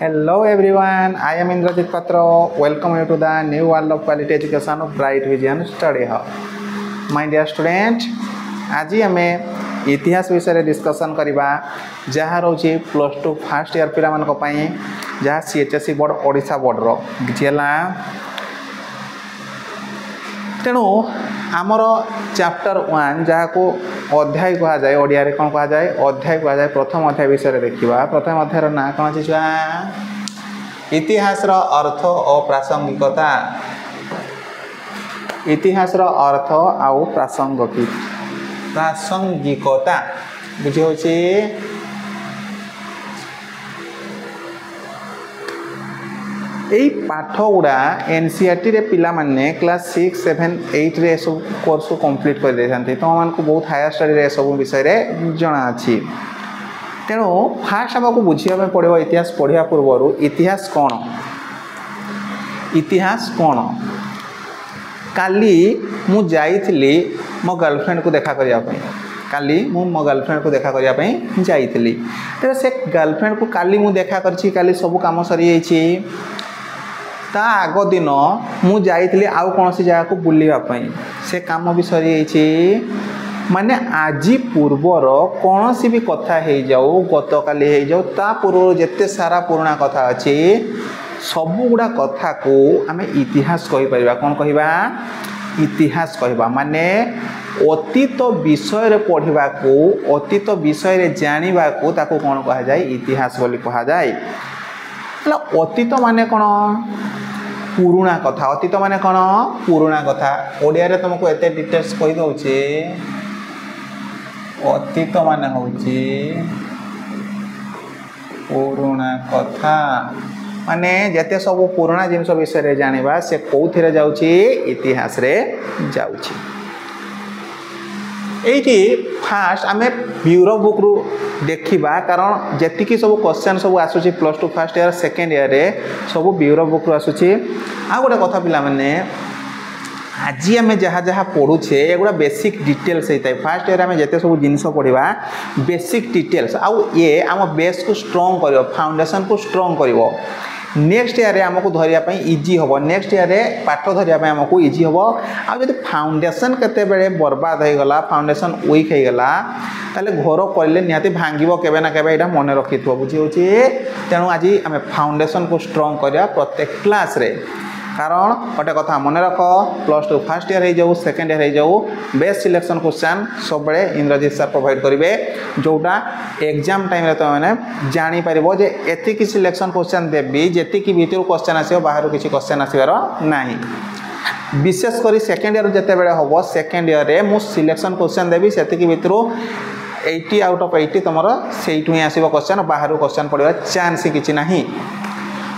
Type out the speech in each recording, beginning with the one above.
Hello everyone, I am Indrajit Patra. Welcome you to the new world of quality education of Bright Vision Study Hub. My dear student, आज आमे इतिहास विषय discussion करबा जहाँ रोचे +2 first year पिला मान को पई जहाँ सीएचएससी बोर्ड ओडिशा बोर्ड रो जेला तेणु आमर चैप्टर 1 जहाँ को अध्याय कहा जाए ओडिया रे कौन कहा जाए अध्याय कहा जाए प्रथम अध्याय विषय देखा प्रथम अध्याय ना कौन अच्छी छुआ इतिहास अर्थ और प्रासंगिकता इतिहास अर्थ आउ प्रासंगिकता बुझे होची यही पाठ गुड़ा एनसीईआरटी रे पिला माने क्लास 6, 7, 8 रे सब कोर्स को कंप्लीट कर देथांती तो हमन को बहुत हायर स्टडी रे सब विषय रे जणा अछि तेणु फास्ट हमको बुझिया में पड़ो इतिहास पढ़िया पूर्व इतिहास कौन काली मु जाइथिली मो गर्लफ्रेंड को देखा करिया पई काली मु मो गर्लफ्रेंड को देखा करिया पई जाइथिली तो से गर्लफ्रेंड को काली मु देखा करछि काली सब काम सरी जाइछि ता आग दिन मु जाइथिली आउ कौन सी जगह को बुलिया पई से काम भी सरी जाइछि माने आजी पूर्वर कौन सी भी कथा हे जाऊ गत काली हे जाऊ ता पूर्व जेते सारा पुराना कथा अछि सब गुड़ा कथा को आमे इतिहास कहि परिबा कोन कहिबा इतिहास कहबा माने अतीत विषय रे पढ़िबा को अतीत विषय रे जानिबा को ताको कोन कहा जाय इतिहास बोली कहा जाय मतलब अतीत माने कोन पुराना कथा अतीत माने कोन पुराना कथा ओडिया रे तुमको एते डिटेल्स कहि दउचे अतीत माने होची पुराना कथा माने जते सब पुराना जिनस विषय रे जानिबा से कोउथिरे जाउची इतिहास रे जाउची एठी फास्ट आमे ब्यूरो बुक रु देखिबा कारण जेति की सब क्वेश्चन सब आसुची +2 फर्स्ट ईयर सेकंड ईयर रे सब ब्यूरो बुक रु आसुची आ गोटे कथा पिला माने आज आम जहाँ जहाँ पढ़ुचे एगुड़ा बेसिक डिटेल्स होता है फर्स्ट ईयर आम जिते सब जिन पढ़ा बेसिक डिटेल्स आउ ये आम बेस को स्ट्रॉन्ग कर फाउंडेशन को स्ट्रॉन्ग कर नेक्स्ट ईयर आमको धरने इजी हम नेक्स्ट ईयर पाठ धरने आमको इजी हम आदि फाउंडेशन केते बेले बर्बाद हो गला फाउंडेशन वीक हो गला ताले घर करले निहाती भांगिबो केबे ना केबे एटा मन रखिथबो बुझी होची तेणु आज आम फाउंडेशन को स्ट्रॉन्ग करिया प्रत्येक क्लास रे कारण गोटे कथा मन रख +2 फर्स्ट ईयर हो जाऊ सेकेंड ईयर हो जाऊ बेस्ट सिलेक्शन क्वेश्चन सब बड़े इंद्रजीत सर प्रोवाइड करेंगे जोटा एग्जाम टाइम रे तो मैंने जानी पारिबो जे एति की सिलेक्शन क्वेश्चन देबी जेति की भीतर क्वेश्चन आसीबो बाहर किसी क्वेश्चन आसीबार नाही विशेष करी सेकेंड ईयर जते बेले होबो सेकेंड ईयर रे मु सिलेक्शन क्वेश्चन देबी सेति की भीतर 80 आउट ऑफ 80 तमरो सेइठु ही आसीबो क्वेश्चन बाहर क्वेश्चन पड़िबा चांस किछि नाही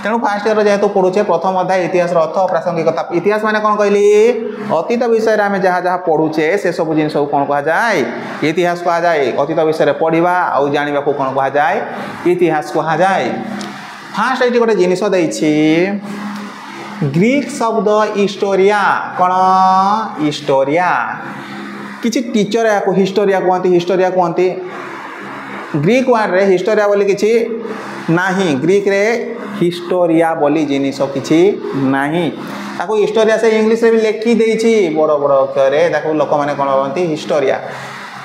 तेणु फास्ट ईयर जेहेतु पढ़ुचे प्रथम अध्याय इतिहास अर्थ प्रासंगिकता इतिहास माने कौन कहली अतीत विषय आम जहाँ जहाँ पढ़ुचे से सब जिन कौन कह जाए इतिहास कह जाए अतीत विषय पढ़ा आउ जाना को कौन कह जाए इतिहास कह जाए फास्ट ये गोटे जिनस ग्रीक शब्द हिस्टोरिया कौन हिस्टोरिया किसी टीचर या हिस्टोरिया कहते ग्रीक वर्ड रे हिस्टोरिया बोली किसी नाही ग्रीक रे हिस्टोरिया बोली जिनिस किछि नाही ताको हिस्टोरिया से इंग्लिश रे भी लिखि देछि बड़ बड़ अक्षर रे ताको लोक माने कोन बोलंती हिस्टोरिया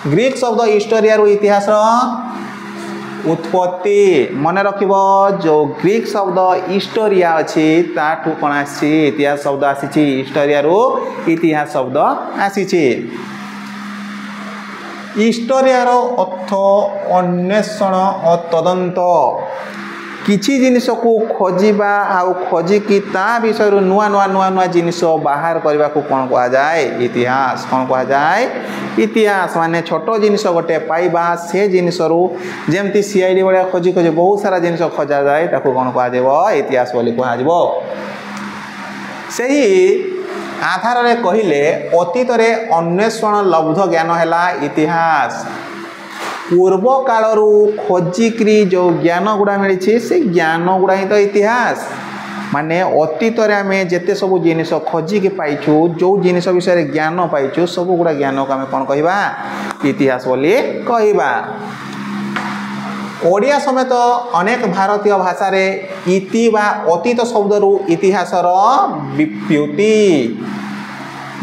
ग्रीक शब्द हिस्टोरिया रो इतिहास रो उत्पत्ति मन रखिबो जो ग्रीक शब्द हिस्टोरिया अछि ताठु कोन आसी इतिहास शब्द आसीछि हिस्टोरिया रो इतिहास शब्द आसीछि हिस्टोरिया रो अर्थ अन्वेषण और तदंत किछि जिनिस को खोजिबा आउ खोजिकी ता विषय नुआ नुआ नुआ नुआ जिनिस बाहर करबा को कोन कहा जाए इतिहास कोन कहा जाए इतिहास माने छोटो जिनिस गोटे पाइबा से जिनिस रु जेमती सीआईडी वाला खोजी खोजी बहुत सारा जिनिस खोजा जाए ताको कोन कहा जेबो इतिहास बोली कहा जेबो सही आधार रे कहिले अतीत रे अन्वेषण लब्ध ज्ञान हैला इतिहास पूर्व कालरू खोजिक्री जो ज्ञान गुड़ा मिली से ज्ञान गुड़ा ही तो इतिहास माने अतीत रे आमे जेते सब जिनिस खोजिकी पाइछु जो जिनिस विषय ज्ञान पाइछु सब गुड़ा ज्ञान को आमे कोन कहिबा इतिहास बोली कहिबा ओडिया समेत अनेक भारतीय भाषा रे इति बा अतीत शब्दरू इतिहासर व्युत्पत्ति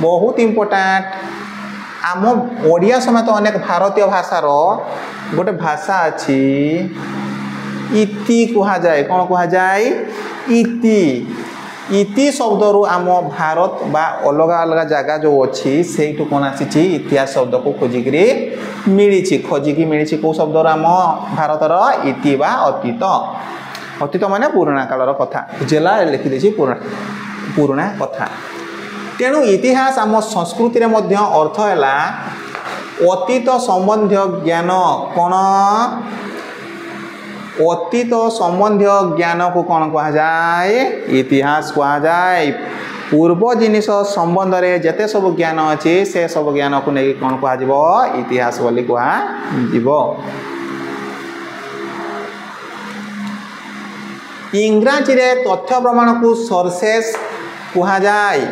बहुत इम्पोर्टेंट। आम ओडिया समेत अनेक भारतीय भाषार गोटे भाषा अच्छी इति कहा जाए। कौन कहा जाए? इति। इति शब्दरू आम भारत बा अलग अलग जगह जो अच्छी से कौन आसी इतिहास शब्द को खोजिकी मिली खोजिकी मिली कौ शब्द आम भारतर इति बा अतीत। अतीत माने पुराणा कालर कथा बुझेगा लिखिदी पुराणा कथा। तेणु इतिहास आम संस्कृति रे मध्य अर्थ है अतीत संबंधी ज्ञान। कौन? अतीत संबंधी ज्ञान को कौन कहा जाए? इतिहास कहा जाए। पूर्व जिनिस संबंध रे जते सब ज्ञान अच्छे से सब ज्ञान को नहीं कौन कह इतिहास बोली कह। इंग्राजी रे तथ्य प्रमाण को सोर्सेस कहा जाए।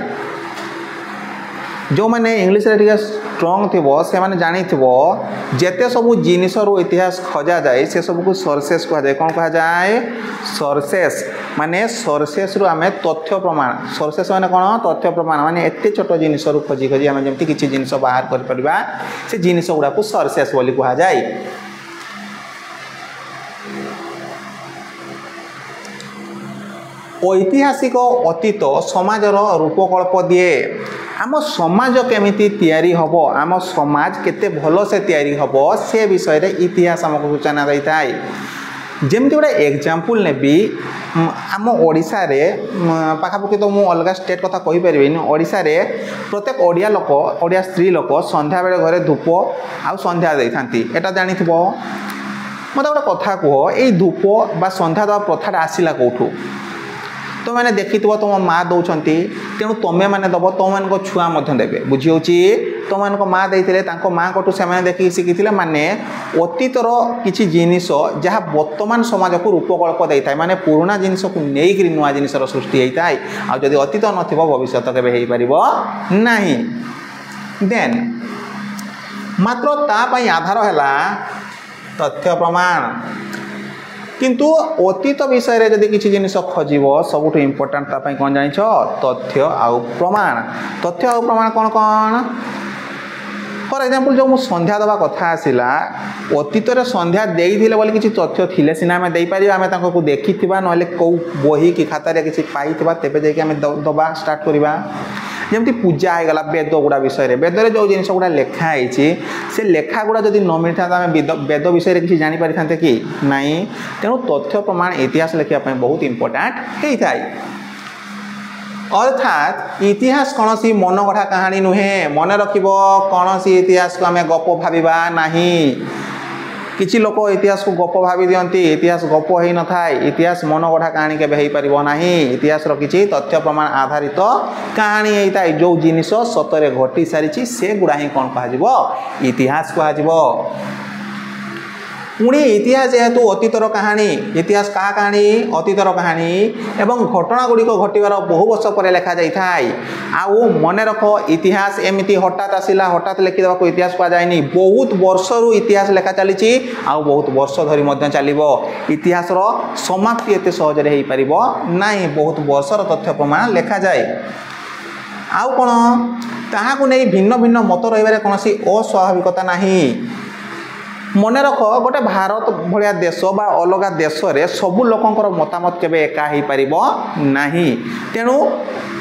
जो मैंने इंग्लिश रे स्ट्रॉन्ग थी से माने जानी थी जेते सब जिनिस इतिहास खोजा जाए से सब को सोर्सेस कहा जाए। कौन कहा जाए? सोर्सेस माने सोर्सेस रु आमे तथ्य प्रमाण। सोर्सेस माने कौन? तथ्य प्रमाण माने एते छोट जिनिस रु खोजी खोजी आमे जेमति किछि जिनिस बाहर कर परबा से जिनिस गुडा को सोर्सेस बोली कहा जाए। ऐतिहासिक अतीत समाजर रूपकल्प दिए। आम समाज केमिति तैयारी हबो, आम समाज केते भलो से तैयारी हबो से विषय रे इतिहास हमको सूचना देता है। जेमति गोटे एग्जांपल नेबी आम ओडिसा रे पाखापाखि तो मु अलग स्टेट कथा कहि परिबिनी। ओडिसा रे प्रत्येक ओडिया लोक ओडिया स्त्री लोक संध्या बेले घरे धूप आ संध्या देइथांती एटा जानिथिबो। मते गोटे कथा कह ए धूप बा संध्या दवा प्रथाटा आसिला कोठू? तो मैंने देखी तुम माँ दौरान तेणु तुम्हें मैंने दब तुम मान छुआ देवे बुझी तुम मान माँ देते माँ कटू से देखिए शिखी माने अतीतर किसी जिनिस जहाँ वर्तमान समाज को रूपकल्प देता है माने पुराना जिनिस को लेकिन नुआ जिनिस सृष्टि होता है। आदि अतीत न भविष्य के नहीं देन मात्र तापाई आधार है तथ्य प्रमाण। किंतु अतीत विषय रे जदि किसी जिनिस खोजिब सबुठ इम्पोर्टाट तापाई कौन जानिछ? तथ्य आउ प्रमाण। तथ्य आउ प्रमाण कौन कौन? फॉर एग्जांपल जो मु संध्या दवा कथा आसिला अतीत रे संध्या देइथिले बोली किछि तथ्य थिले सिना हमें देई परिबा हमें ताको देखिथिबा नले को बही कि खाता रे किछि पाइथिबा तेबे जाय कि हमें दबा स्टार्ट करिबा। जमती पूजा है गला वेद गुड़ा विषय रे वेद रे जो जिनिस गुड़ा लेखा है से लेखा गुड़ा जदि न मिलता आम वेद विषय रे किछि जानि पारि थांते कि नहीं। तेणु तथ्य प्रमाण इतिहास लेखिया पय बहुत इम्पोर्टेंट होता है। अर्थात इतिहास कौन सी मनगढ़ा कहानी नुहे। मन रखिब कौन सी इतिहास को आम गप भाविबा नहीं। किछि लोक इतिहास को गप भावी दियंती इतिहास गप हो न थाए। इतिहास मनगढ़ा कहानी केबे हेई परिबो नाही। इतिहास रो किछि तथ्य प्रमाण आधारित कहानी हेता है जो जिनिस सतरे घटी सारी से गुड़ा ही कौन कह इतिहास कह। पुणी इतिहास जेहेतु अतीतर कहानी इतिहास क्या कहानी अतीतर कहानी एवं घटना गुड़िक घटवार बहु वर्ष पर लिखा जाए। आउ मन रख इतिहास एमती हठात आसला हठात लिखिदेवा को इतिहास कहुए बहुत वर्षरु इतिहास लेखा चली आउ बहुत वर्ष धरी चलो। इतिहास समाप्ति एत सहजरे हो पार ना बहुत वर्षर तथ्य प्रमाण लेखा जाए। आउ कौन ताहाकु नहीं भिन्न भिन्न मत रही कौन अस्वाभाविकता नहीं। मन रख गोटे भारत भाया देश बा अलग देश रे सबू लोकंकर मतामत केबे एका हो पार नहीं। तेणु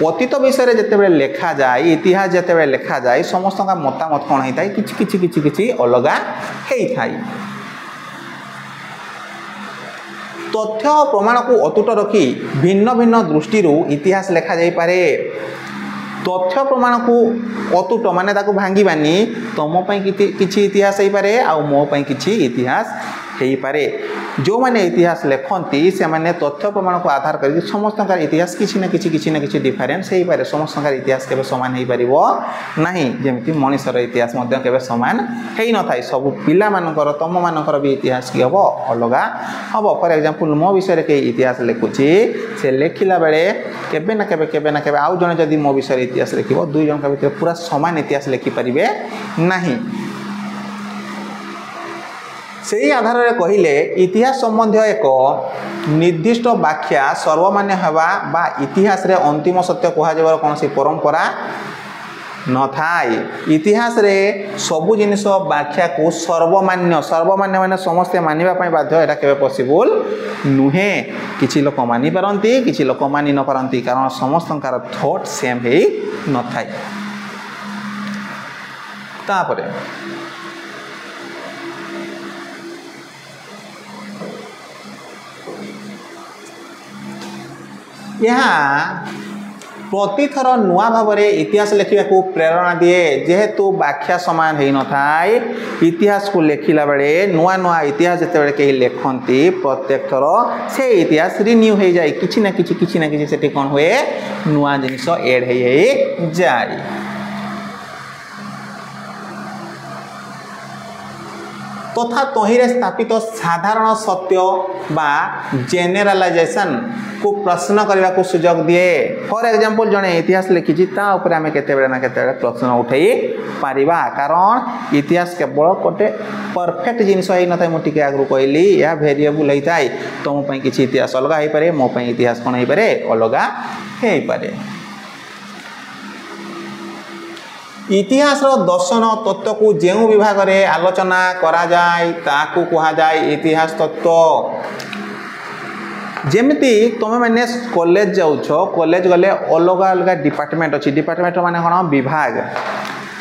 अतीत विषय जिते लेखा जाए इतिहास जिते लेखा जाए समस्त मतामत कौन होता है किछि अलग होता है। तथ्य प्रमाण को अतुट रखी भिन्न भिन्न दृष्टि इतिहास लेखा जाई पारे। तथ्य प्रमाण को अतुट माने ताको भांगीबानी तुम किछि इतिहास हो पारे आउ मो पई किछि इतिहास हो पारे। जो माने इतिहास लेखंती से माने तथ्य प्रमाण को आधार कर समस्त इतिहास किछि ना किछि डिफरेंस हो पारे। समस्त इतिहास केबे समान हो पारिबो नहीं। जेमिति मनुष्यर इतिहास मध्य केबे समान हेई न थाई। सब पिला मानकर तम मानकर भी इतिहास की हबो अलग हबो। फॉर एग्जांपल मो विषय रे के इतिहास लिखुची से लेखिला बेले केबे ना केबे आउ जने जदि मो विषय इतिहास लिखिबो दुई जन का भीतर पूरा समान इतिहास लिखि परिबे नहीं। से आधार में कहले इतिहास संबंधी एक निर्दिष्ट व्याख्या सर्वमान्य होगा बा इतिहास रे अंतिम सत्य कहुवर कौन सी परंपरा न थाए। इतिहास रे सबु जिनिस व्याख्या को सर्वमान्य सर्वमान्य माने समस्ते मानिबा पई बाध्य एटा केबे पॉसिबल नुहे। किछि लोक मानि पारंती किछि लोक मानि न पारंती कारण समस्तंकार थॉट सेम हे न थाए। तापरे यहाँ प्रतिथर नुआ भाव में इतिहास लिखा को प्रेरणा दिए जेहेतु व्याख्या समान हो न थाए। इतिहास को लिखला बेले नुआ नुआ इतिहास जिते कहीं लिखती प्रत्येक थर से इतिहास रिन्यू हो जाए किसी ना किसी से कौन हुए नुआ जिनिस एड हो जाए। तथा तहिरे स्थापित साधारण सत्य बा जेनेरालाइजेशन को प्रश्न करने को सुजोग दिए। फॉर एग्जांपल जड़े इतिहास लिखी आम केते ना केते प्रश्न उठाई पारिबा कारण इतिहास केवल गोटे परफेक्ट जिनस हो न मुझे आगु कहली या वेरिएबल होता है तुम किसी इतिहास अलग हो पारे मो इतिहास कौन हो पारे अलग हो पारे। इतिहास दर्शन तत्व को जो विभाग में आलोचना करा जाए ताकू कहा जाए इतिहास तत्व। जेमती तुम मैंने कॉलेज जाऊछ कॉलेज गले अलग अलग डिपार्टमेंट अच्छी डिपार्टमेंट माने कौन विभाग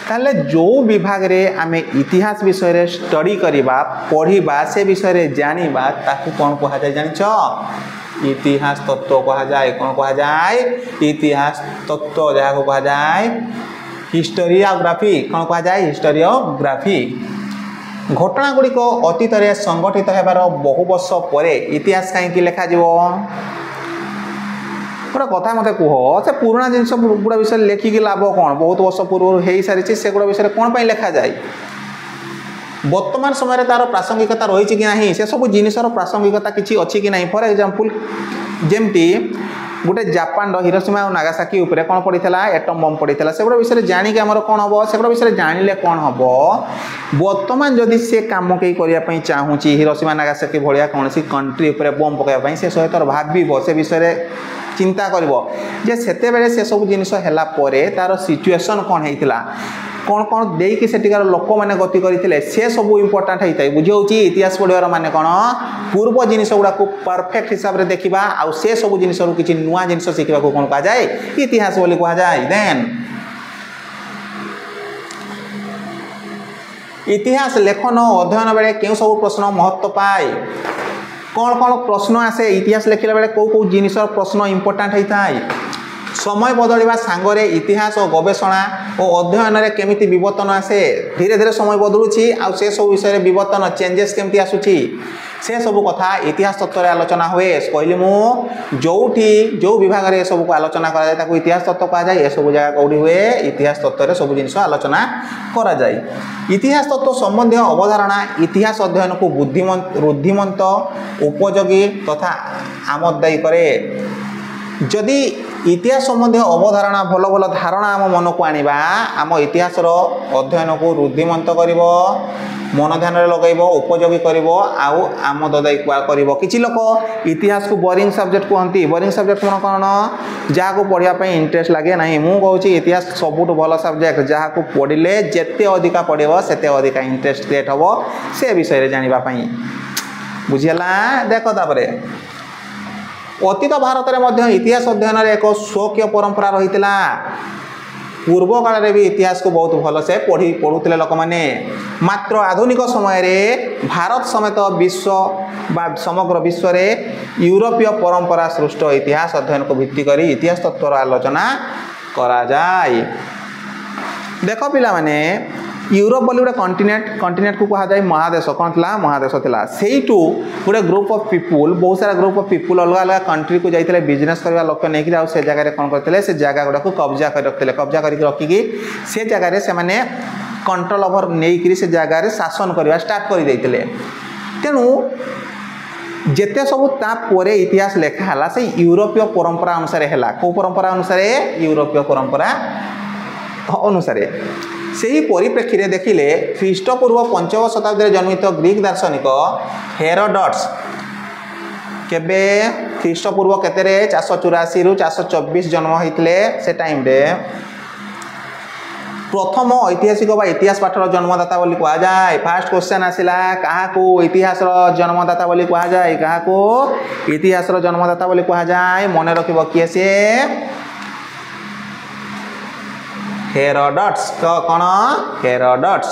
ताले जो विभाग रे आमे इतिहास विषय रे स्टडी करिबा पढ़िबा से विषय रे जानिबा ताकू कौन कहा जाए जानिछ इतिहास तत्व कहा जाए। कौन कहा जाए इतिहास तत्व जहाँ को कहा जाए हिस्टोरियोग्राफी। कौन कहा जाए हिस्टोरियोग्राफी। घटना गुड़िक अतीत में संगठित होबार बहु वर्ष पर इतिहास कहीं लिखा गोटे कथा मत कह से पुराना जिनस गुड़ा विषय लिखिकी लाभ कौन बहुत वर्ष पूर्व हो सारी से गुड़ा विषय कौन लिखा जाए वर्तमान समय तार प्रासंगिकता रही कि ना से सब जिनसर प्रासंगिकता किसी अच्छी कि ना। फॉर एग्जांपल जमती गोटे जापान हिरोशिमा और नागासाकी उपरे कौन पड़ता एटम बम पड़ता से विषय जानिक आमर कौन हम से विषय जानिले कौन हम वर्तमान जदि से कम कहीं करने चाहूँगी हिरोशिमा नागासाकी भाया कौन कंट्री उपर बम पकड़ाई से सहित भाव से विषय चिंता कर से सब जिनस है तार सिचुएशन कौन होता कौन कौन देकी सेटिकार लोक मैंने गति करते से सब इम्पोर्टाट होता है। बुझे इतिहास पढ़ार माने कौन पूर्व जिनिस गुड़ा को परफेक्ट हिसाब से देखा आउ से सब जिनिस किसी नुआ जिनिस शिखा को कौन कहा जाए इतिहास बोली कहा जाए। देन इतिहास लेखन अध्ययन बेले क्यों सब प्रश्न महत्व पाए कौन कौन प्रश्न आसे इतिहास लिखला बेले कौ कौ जिनिस प्रश्न इम्पोर्टाट होता है। समय बदलवा सांगरे इतिहास और गवेषणा और अध्ययन में केमिति विवर्तन आसे धीरे धीरे समय बदलुची आ से सब विषय विवर्तन चेंजेस केमती आसुची से सब कथा इतिहास तत्व आलोचना हुए। कहली मु जो विभाग में सब को आलोचना करा जाए इतिहास तत्व कहा जाए। सब जगह कौटी हुए इतिहास तत्व सब जिन आलोचना करा जाए। इतिहास तत्व संबंधी अवधारणा इतिहास अध्ययन को रुद्धिमंत उपयोगी तथा आमदायी करे। जदि इतिहास संबंधी अवधारणा भल भल धारणा आम मन को आनिबा आम इतिहास अध्ययन को रुद्धिमंत करिवो मन ध्यान लगेब उपयोगी करिवो आउ आमदायी करिवो। किछि लोक इतिहास को बोरिंग सब्जेक्ट कहती बोरिंग सब्जेक्ट मन कौन जहाँ को पढ़ापी इंटरेस्ट लगे ना मु कहूँ इतिहास सबुठ भल सब्जेक्ट जहाँ को पढ़ले जिते अधिका पढ़व से अधिका इंटरेस्ट क्रिएट हम से विषय जानापी बुझीगला। देख तापर अतीत भारत में इतिहास अध्ययन एक स्वकीय परंपरा रही पूर्व काल में भी इतिहास को बहुत भल से पढ़ुले लोक मैंने मात्र आधुनिक समय रे भारत समेत विश्व बा समग्र विश्व रे यूरोपीय परंपरा सृष्ट इतिहास अध्ययन को भित्ति करी इतिहास तत्व आलोचना करा जाए। देख पिला माने यूरोप बोली गोटे कंटिनेंट को कहा जाए महादेश कौन था महादेश था से गोटे ग्रुप ऑफ पीपुल बहुत सारा ग्रुप ऑफ पीपुल अलग अलग कंट्री को जाते बिजनेस करने लक्ष्य नहीं आ से जगह कौन करते से जगह गुड़ा को कब्जा कर रखते कब्जा करके रखिकी से जगह से मैंने कंट्रोल ओवर नहीं से जगह शासन करवा स्टार्ट कर देते। तेणु जेते सब तापर इतिहास लेखाला से यूरोपीय परंपरा अनुसार है। कौ परंपरा अनुसार यूरोपीय परंपरा अनुसार ସେହି ପରିପ୍ରେକ୍ଷୀରେ ଦେଖିଲେ ଖ୍ରୀଷ୍ଟପୂର୍ବ 5ମ ଶତାବ୍ଦୀରେ ଜନ୍ମିତ ଗ୍ରୀକ ଦାର୍ଶନିକ ହେରୋଡଟସ୍ କେବେ ଖ୍ରୀଷ୍ଟପୂର୍ବ କେତେରେ 484 ରୁ 424 ଜନ୍ମ ହୋଇଥିଲେ ସେ ଟାଇମ୍ରେ प्रथम ऐतिहासिक बा इतिहास पाठर जन्मदाता बोली कहा जाए। फास्ट क्वेश्चन आसिला काहाकू इतिहास जन्मदाता बोली कहा जाए काहाकू इतिहास जन्मदाता बोली कहा जाए मन रखिबो किए से हेरोडट्स कौन हेरोडट्स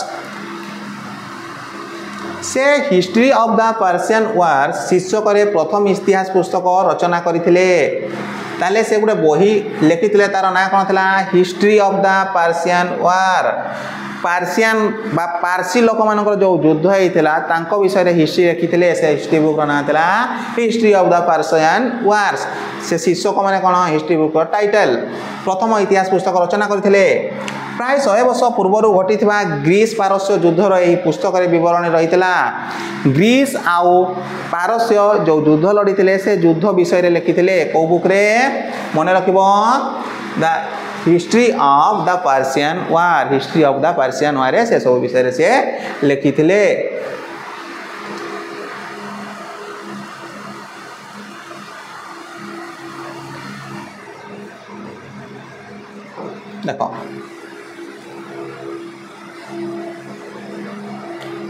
से हिस्ट्री ऑफ द पर्शियन वार शीर्षक प्रथम इतिहास पुस्तक रचना करथिले ताले से गोटे बही लिखी तार ना कौन था हिस्ट्री ऑफ द पर्शियन वार पार्सियान बा पारसी लोक मान जो युद्ध होता विषय में हिस्ट्री लिखी से हिस्ट्री बुक ना था history of the Persian wars से शीर्षक मैंने कौन हिस्ट्री बुक टाइटल प्रथम इतिहास पुस्तक रचना करते प्राय 100 वर्ष पूर्व घटी ग्रीस पारस्य युद्धर यही पुस्तक बरणी रही ग्रीस आउ पारस्य जो युद्ध लड़ी से युद्ध विषय में लिखी कौ बुक्रे मन रख the history of the Persian war history of the Persian war से सब विषय से लिखी देख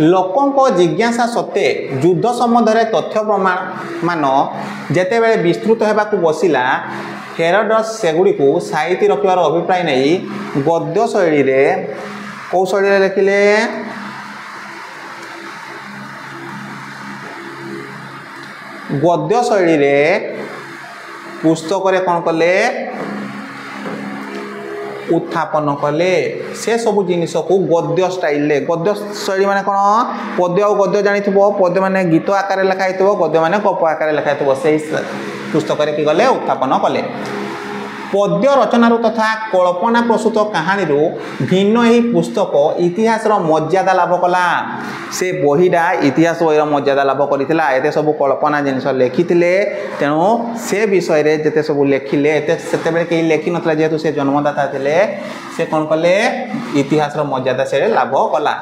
लोकों जिज्ञासा सत्वे युद्ध संबंध तथ्य प्रमाण मान जिते बड़े विस्तृत होगा बसला हेरोडस सेगुड़ी को साइती रखार अभिप्राय नहीं गद्य शैली कौ शैली लिखिले गद्य शैली पुस्तक कौन कले उत्थापन कले से सब जिनिस को गद्य स्टाइल गद्य शैली माने कौन पद्य और गद्य जानी पद्य माने गीत आकार लिखाई गद्य माने गप आकार लिखाई से पुस्तक कि गले उत्थापन कले पद्य रचनार तथा कल्पना प्रस्तुत कहानी भिन्न ही पुस्तक इतिहास मर्यादा लाभ कला से बहीटा इतिहास बही मर्यादा लाभ करता एते सब कल्पना जिनिस लिखी तेणु से विषय में जिते सब लिखिले से कहीं लिखि ना जेहेतु से जन्मदाता थे से कौन कले इतिहास मर्यादा से लाभ कला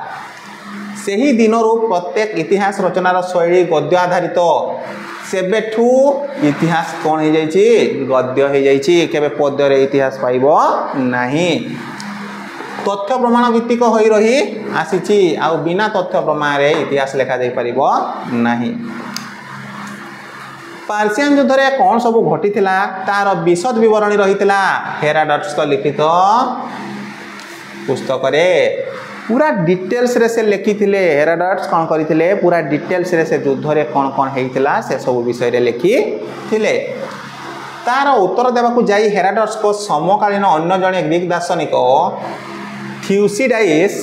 से ही दिन प्रत्येक इतिहास रचनार शैली गद्य आधारित सेबेठू इतिहास कौन हो जाइए गद्य हो जाइए केबे पद्य इतिहास पाइब नहीं तथ्य प्रमाण भित्तिक हो रही आसी आ बिना तथ्य प्रमाण इतिहास लिखा जा पार नहीं पार्सियान युद्ध में कौन सब घटी तार विशद विवरणी रही हेरोडटस लिखित पुस्तक पूरा डिटेल्स रे से लिखी हेरोडटस कौन करते पूरा डिटेल्स रे से युद्ध रे कौन कौन होता से सब विषय रे लिखी तार उत्तर देवाक जाई हेरोडटस को समकालीन अन्य जड़े ग्रीक दार्शनिक थ्यूसिडाइस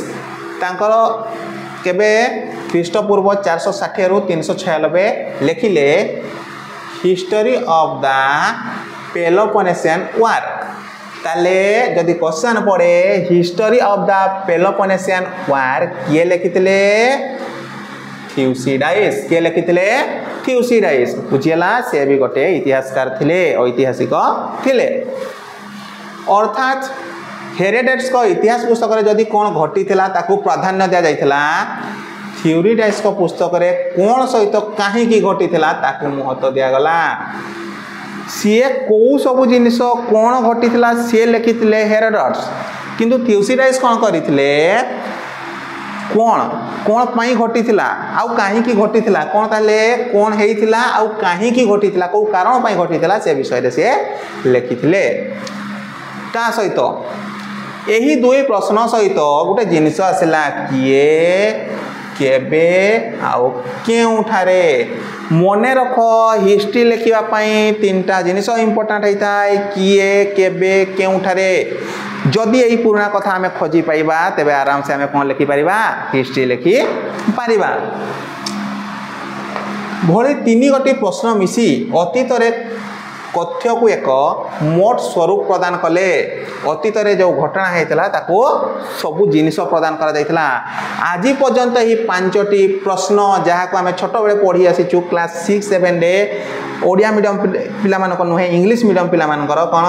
तांकर केबे ख्रीष्टपूर्व 460 रु 396 लिखिले हिस्टरी ऑफ द पेलोपोनेशियन वार ताले जदि क्वेश्चन पड़े हिस्टरी ऑफ द पेलोपोनेशियन वार किए लिखिले थ्यूसिडाइस किए लिखिले थ्यूसिडाइस बुझीला से भी गोटे इतिहासकार थिले ऐतिहासिक थिले अर्थात हेरोडटस को इतिहास पुस्तक रे जदि कौन घटी थिला ताकू प्राधान्य दिया जाइथिला थ्यूसिडाइस को पुस्तक रे कौन सहित काहे की घटी थिला ताकू महत्व दिया गला सी कौ सब जिनिस कौन घटी सी लिखी हेरोडटस किंतु थ्यूसिडाइस कौन करते कौन कौन पाई घटी आउ कहीं घटी कौन ताले कौन होता आउ कहीं घटी कौ कारण पाई घटी से विषय से लिखी ता सहित यही दुई प्रश्न सहित गोटे जिनिस आसला किए केबे आउ केउठारे मने रख हिस्ट्री लिखापी 3टा जिनिस इंपोर्टेंट होता है किए केबे केउठारे जदि यही पुराना कथा आम खोजी पाइबा तेबे आराम से आम कौन लिखि पारिबा हिस्ट्री लिखि पारिबा भली 3 गोटी प्रश्न मिसी अतीत कथ्य को एक मोट स्वरूप प्रदान कले अतीत रे जो घटना होता ताको सबू जिनिस प्रदान करा जायतिला आज पर्यंत ही 5टी प्रश्न जहाँ को आम छोट बेले पढ़ी आसीचु क्लास 6 7 रे ओडिया मीडियम पिला मानक नुहे इंग्लिश मीडियम पिला मानकर कौन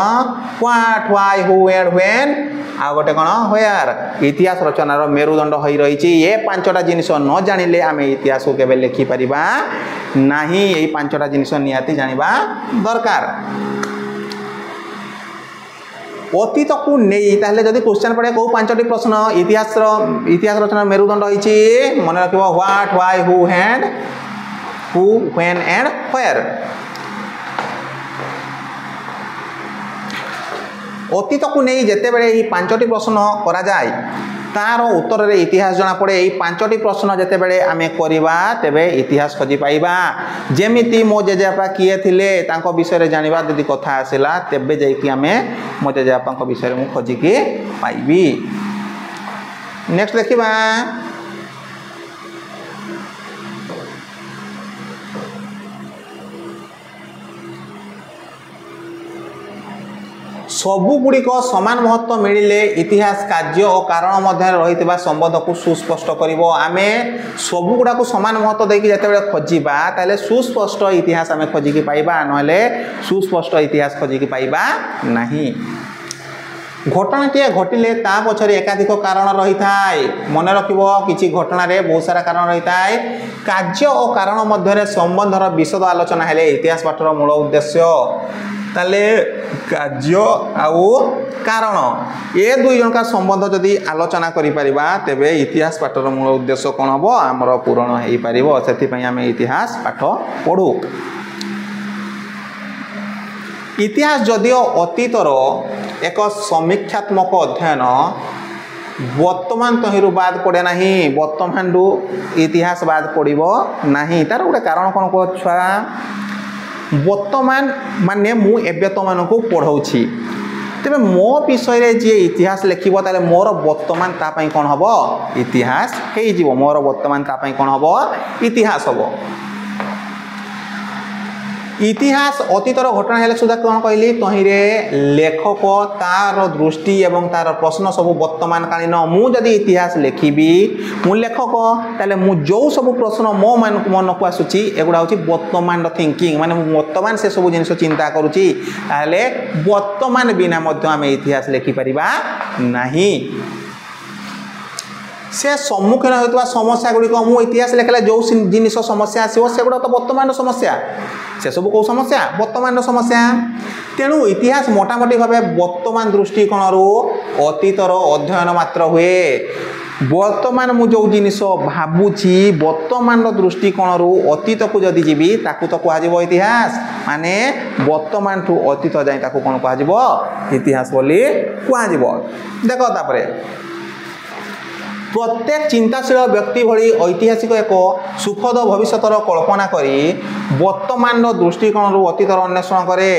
what why who and when आ गोटे कौन व्हेयर इतिहास रचनार मेरुदंड हो रही ये 5टा जिनिस न जानिले आम इतिहास को केबे लिखि परिबा नाही ये 5टा जिनिस निहाती जानिबा दरकार अतीत को नहीं ताहले जदि क्वेश्चन पड़े को 5टी प्रश्न इतिहास रचना मेरुदंड होइछि मन रखिबो what why who when and where अतीत को नहीं जेते बेले ये 5टी प्रश्न करा जाय तार उत्तर रे इतिहास जना पड़े ये 5टी प्रश्न जेते बेले आमे करिबा तेबे इतिहास खोजी पाइबा जेमिति मो जेजेपा किए थिले तांको विषय रे जानिबा यदि कथा आसिला तेबे जाई कि आमे मो जेजेपा को विषय रे मु खोजी के पाइबी नेक्स्ट देखिबा सबुगुड़िक सामान महत्व मिले इतिहास कार्य और कारण मध्य रही संबंध को सुस्पष्ट करिवो आमे सबुगुड़ा को सामान महत्व देकी जते बेले खोजिबा ताले सुस्पष्ट इतिहास आमे खोजिकी पाइबा नहले सुस्पष्ट इतिहास खोजिकी पाइबा नहीं घटनाटी घटिले ता पछरे एकाधिक कारण रही थाए मन रखिबो किछि घटना रे बहुत सारा कारण रही थाए कार्य और कारण मध्य संबंधर विशद आलोचना हेले इतिहास पाठर मूल उद्देश्य ताले कार्य आउ कारण ए दुई जन का संबंध जदि आलोचना करि परिबा तेबे इतिहास पाठर मूल उद्देश्य कोन हबो हमर पूर्ण हेई परिबो सेति पई आमे इतिहास पाठ पढू इतिहास जदिओ अतीतर एक समीक्षात्मक अध्ययन वर्तमान तहिरु बाद पड़े नाही वर्तमान रु इतिहास बाद पड़िबो नाही तार गोटे कारण कोन को छुआ वर्तमान माने मु एबे तो मानको पढ़ौछि तेबे मो विषय रे जे इतिहास लिखिबो ताले मोर वर्तमान ता पई कोन हबो इतिहास हेई जीवो मोर वर्तमान ता पई कोन हबो इतिहास हबो इतिहास अतीतर घटना हेले सुधा कौन कहली तहिरे लेखक तार दृष्टि एवं तार प्रश्न सब वर्तमान कालीन मु जदि इतिहास लिखिबी मु लेखक ताले मु जो सब प्रश्न मो मन को आसुची एगुडा होची वर्तमान थिंकिंग माने वर्तमान से सब जिनिस चिंता करूची ताले वर्तमान बिना मध्य आमे इतिहास लिखि परिबा नाही से सम्मुखीन होता समस्या गुड़िक मु इतिहास लिखले जो जिनिस समस्या आसो से गुड़ा तो वर्तमान समस्या से सब कौ समस्या वर्तमान समस्या तेणु इतिहास मोटामोटी भाव वर्तमान दृष्टिकोण अतीतर अध्ययन मात्र हुए वर्तमान मु जो जिनिस भावुची वर्तमान दृष्टिकोण अतीत को जदि जीवी ताकू तो कह इतिहास माने वर्तमान ठू अतीत जाए ताकू कौन कह इतिहास बोली कह देख तापरे प्रत्येक चिंताशील व्यक्ति भली ऐतिहासिक एक सुखद भविष्यतर कल्पना करी वर्तमान दृष्टिकोण अतीतर अन्वेषण करे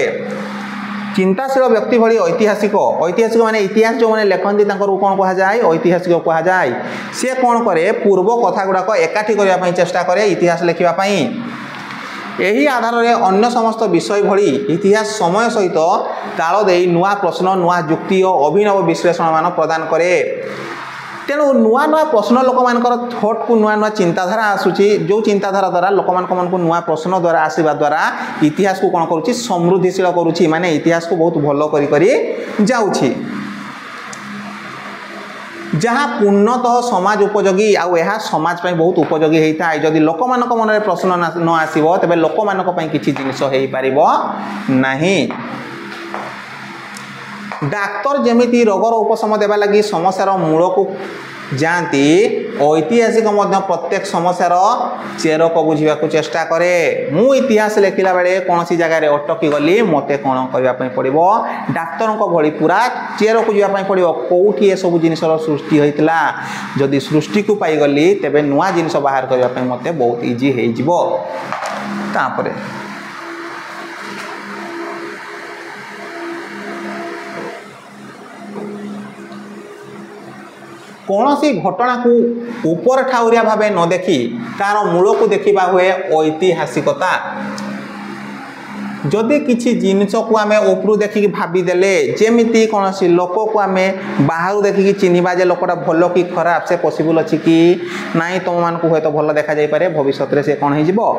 चिंताशील व्यक्ति भली ऐतिहासिक माने इतिहास जो मैंने लिखती कौन कह जाए ऐतिहासिक कह जाए सी कौन करे पूर्व कथा गुड़ाक एकाठी करने चेष्टा करे इतिहास लिखापी यही आधार में अन्य समस्त विषय भली इतिहास समय सहित ताल दे नुआ प्रश्न नुआ जुक्ति और अभिनव विश्लेषण मान प्रदान करे तेणु नुआ नुआ प्रश्न लोक मान थॉट को नुआ नुआ चिंताधारा आसूची जो चिंताधारा द्वारा लोक मान को नुआ प्रश्न द्वारा आसवा द्वारा इतिहास को कौन करुच्ची समृद्धिशील करुच्ची माने इतिहास को बहुत भल करी जाउछि जहाँ पूर्णतः समाज उपयोगी आउ यह समाज पे बहुत उपयोगी होता है जदि लोक मान मन में प्रश्न न आसो तेज लोक मान किसी जिनिस हो पारिबो नहीं डाक्तर जमीती रोगर उपशम देवा लगी समस्यार मूल को जाती ऐतिहासिक प्रत्येक समस्यार चेर को बुझा चेष्टा करे मु इतिहास लिखला बेले कौन सी जगह अटकी गली मत कौन करने पड़ो डाक्तर भली पूरा चेर को जावाई पड़ो कौटी ये सब जिन सृष्टि होता जदि सृष्टि को पाईगली तेरे नुआ जिन बाहर करने मत बहुत इजी हो कौन सी घटना को ऊपर ठाउरिया भावे न देखी तार मूल को देखा हुए ऐतिहासिकता जदि किसी जिनस को आम उपरू देखिक भावीदे जमी कौन सी लोक को आम बाहर देखिक चिन्हवा जे लोकटा भल कि खराब से पॉसिबल अच्छी कि नाई तुम मान हूँ तो भल देखा जापे भविष्य में सी कौन हो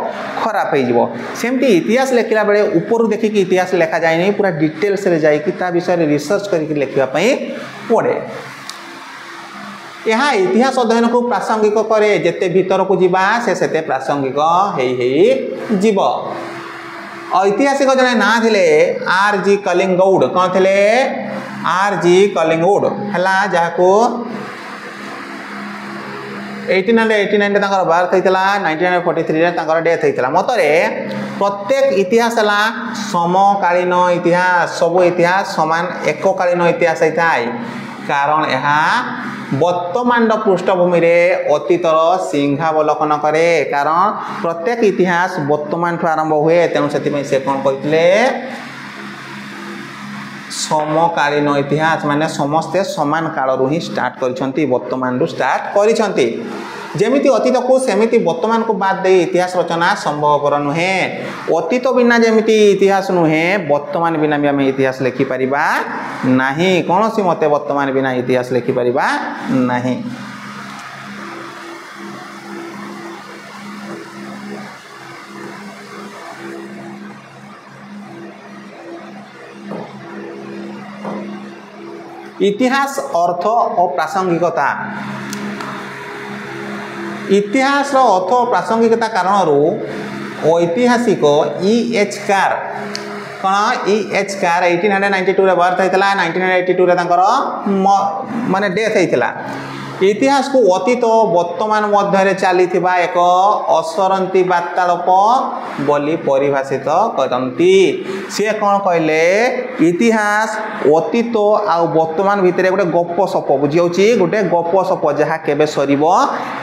खराब होमती इतिहास लिखला बेले ऊपर देखिक इतिहास लिखा जाए पूरा डिटेल्स जा विषय रिसर्च करके लिखापी पड़े। यह इतिहास अध्ययन को प्रासंगिक करे जिते भीतर को जीवा से प्रासंगिक जीव। ऐतिहासिक जड़े ना थे R.G. कलिंगवुड कौन थे R.G. कलिंगवुड है जहाँ को 1889 बर्थ होता 1943 डेथ होता। मतरे प्रत्येक इतिहास है समकालीन इतिहास सब इतिहास समान एककालीन इतिहास होता है कारण यह वर्तमान पृष्ठभूमि अतीतर सिंहावलोकन करे कारण प्रत्येक इतिहास वर्तमान आरंभ हुए तेणु से कौन कहते समकालीन इतिहास माने समस्ते समान काल ही स्टार्ट कर वर्तमान स्टार्ट कर जमीती अतीत को सेमिति वर्तमान को बाद दे इतिहास रचना संभवपर नुहे अतीत बिना जमीती इतिहास नुहे वर्तमान बिना भी आम इतिहास लिखिपर नहीं कौन सी मते वर्तमान बिना इतिहास लिखिपर नहीं। इतिहास अर्थ और प्रासंगिकता इतिहास अर्थ और प्रासंगिकता कारण ऐतिहासिक E.H. कार कौन E.H. कार 1892 बर्थ होता 1982 माने डेथ होता। इतिहास को अतीत वर्तमान मध्य चली एक असरंती वार्तालाप बोली परिभाषित करती। सी कौन कहले इतिहास अतीत आ वर्तमान भितर गोटे गप सप बुझी गोटे गप सप जहाँ केबे सर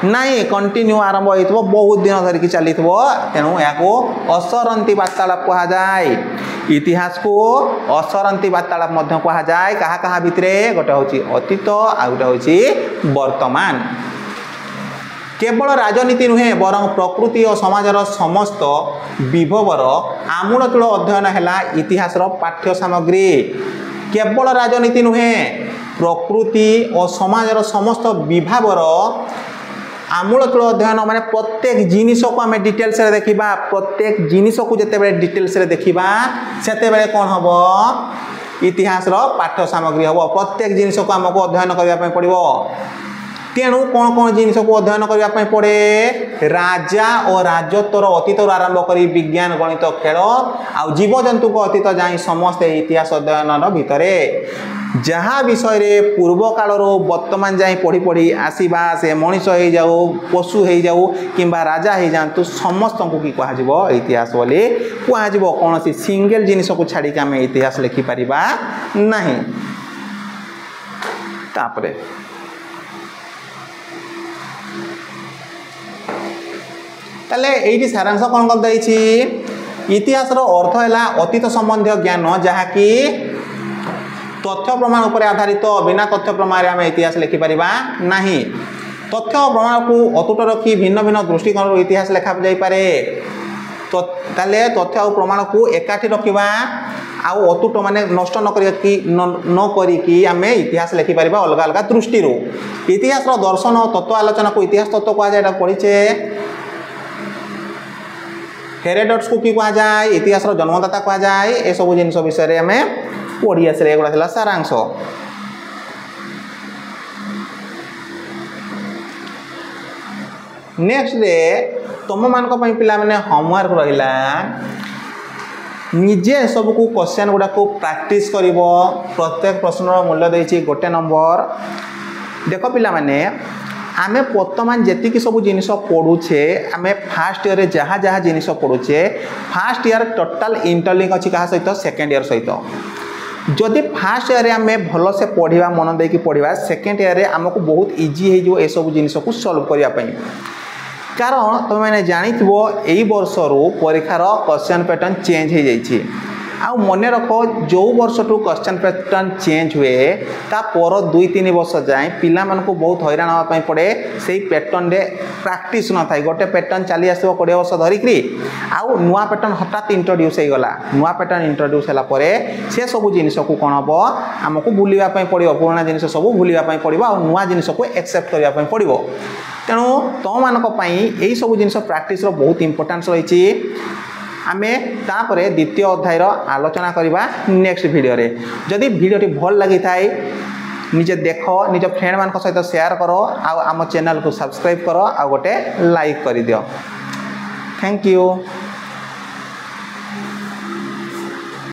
नाई कंटिन्यू आरंभ हो बहुत दिन धरिकी चली तेणु या असरंती वार्तालाप कह जाए। इतिहास को असरंती वार्तालाप कह जाए कहा कहा भितर गोटे हूँ अतीत आ गोटे हूँ वर्तमान। केवल राजनीति नुहे बरं प्रकृति और समाजर समस्त विभवर आमूलचूल अध्ययन है इतिहास पाठ्य सामग्री। केवल राजनीति नुहे प्रकृति और समाजर समस्त विभावर आमूलचूल अध्ययन माने प्रत्येक जिनिस को आम डिटेल्स देखा प्रत्येक जिनिस को जिते डिटेल्स देखा से कौन हम इतिहास पाठ्य सामग्री हम प्रत्येक जिनिस को आमको अध्ययन करने पड़ो। तेणु कौन कौन जिनिस को अध्ययन करने पड़े राजा और राजत्वर अतीत आरंभ कर विज्ञान गणित खेल आ जीवजंतु को अतीत जाए समस्ते इतिहास अध्ययन भितर जहाँ विषय रे पूर्व काल वर्तमान जाए पढ़ी पढ़ी आसवा से मनीष हो जाऊ पशु हो जाऊ कि राजा हो जातु समस्त को कि कह इतिहास बोली कह कौन सी सिंगल जिनिस को छाड़ी आम इतिहास लिखिपर नहीं। तापरे ये सारांश कौन कर इतिहास अर्थ है अतीत संबंधी ज्ञान जहाँकि तथ्य प्रमाण उपर आधारित बिना तथ्य प्रमाण आम इतिहास लिखिपर नहीं। तथ्य प्रमाण को अतुट रखी भिन्न भिन्न दृष्टिकोण इतिहास लिखा जापे तो तथ्य और प्रमाण को एकाठी रखा आउ अतुट माने नष्ट न करी आम इतिहास लिखिपर अलग अलग दृष्टि। इतिहास दर्शन और तत्व आलोचना को इतिहास तत्व कह जाए पढ़ीचे। हेरोडोटस को कि कह जाए इतिहास जन्मदाता कह जाए ए सब जिन विषय आम पढ़ी आस एगुड़ा सारांश। नेक्स्ट डे तुम मान पिला माने होमवर्क रहिला निजे सब को क्वेश्चन गुड़ा को प्रैक्टिस करिवो। प्रत्येक प्रश्न मूल्य देछि गोटे नंबर। देख पिला माने आमे वर्तमान जेतिकी सब जिनिस पढ़ुचे आमे फर्स्ट ईयर जहाँ जहाँ जिनिस पढ़ुचे फर्स्ट ईयर टोटाल इंटरलिंक अच्छी क्या सहित सेकेंड ईयर सहित जदि फर्स्ट ईयर आम भल से पढ़ा मन देकी पढ़ा सेकेंड ईयर आमको बहुत इजी हो सब जिनिस को सॉल्व करने कारण तुम मैंने जानी यही वर्ष परीक्षार क्वेश्चन पैटर्न चेंज हो जाइए आउ मन रख जो वर्ष टू क्वेश्चन पैटर्न चेंज हुए ता पर 2-3 वर्ष जाए पिला मन को बहुत हैरान होगा पड़े से पैटर्न रे प्रैक्टिस न था गोटे पैटर्न चली आस 20 वर्ष धरिकी आउ नुआ पैटर्न हठात इंट्रोड्यूस हो गला नुआ पैटर्न इंट्रोड्यूस होला परे से सब जिनिस को कौन हम आमको भूलिया पड़ो पुराना जिनिस सब भूलिया पड़ो आ नुआ जिनिस को एक्सेप्ट करने पड़ो तेणु तुम मानक यही सब जिनिस प्रैक्टिस बहुत इंपोर्टेंस रही आमे तापरे द्वितीय अध्यायर आलोचना करबा नेक्स्ट वीडियो रे जदि वीडियोटी भल लगी थाए निजे देख निज फ्रेंड मान सहित शेयर करो आम चैनल को सब्सक्राइब करो आ गोटे लाइक कर दियो थैंक यू।